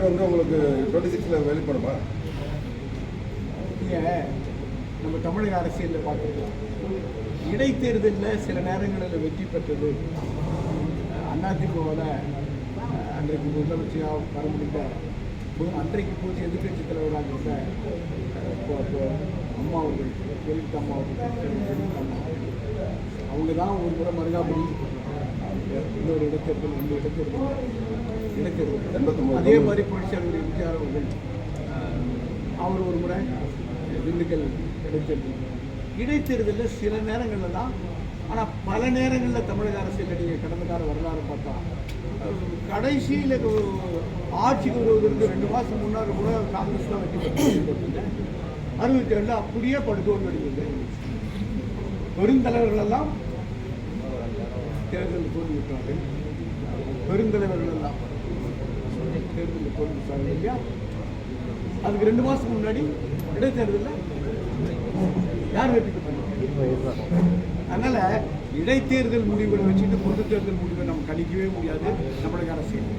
வந்து உங்களுக்கு 26ல வெளிப்படுமா? நம்ம தமிழக அரசியலில் பார்த்துருக்கோம். இடைத்தேர்தலில் சில நேரங்களில் வெற்றி பெற்றது அதிமுகவில் அன்றைக்கு முதலமைச்சராக வர முடிந்த அன்றைக்கு போது எதிர்கட்சி தலைவராக இருந்த அம்மா அவர்கள், ஜெயலலிதா அம்மா அவங்க தான் ஒரு முறை மருகாபுரி இன்னொரு இடைத்தேர்தல் அதே மாதிரி புரட்சியாளர் எம்ஜிஆர் அவர்கள் அவர் ஒரு முறை திண்டுக்கல் இடைத்தேர்தலில் சில நேரங்களில் தான். ஆனால் பல நேரங்களில் தமிழக அரசியல் நீங்கள் கடந்த கால வரலாறு பார்த்தா கடைசியில் ஆட்சிக்கு வருவதற்கு 2 மாதம் முன்னாடி கூட காங்கிரஸ் தான் வெற்றி பெற்று 67 அப்படியே படுதோல்வி அடைந்தது. பெருந்தலைவர்களெல்லாம் தேர்தலில் தோல்வி விட்டார்கள். பெருந்தலைவர்கள் எல்லாம் தேர்தலில் தோல்வி விட்டார்கள் இல்லையா? அதுக்கு 2 மாதத்துக்கு முன்னாடி இடைத்தேர்தலில் யார் வெற்றி பெற்றாங்க? அதனால இடைத்தேர்தல் முடிவுகளை வச்சுட்டு பொது தேர்தல் முடிவை நம்ம கணிக்கவே முடியாது. தமிழக அரசியல்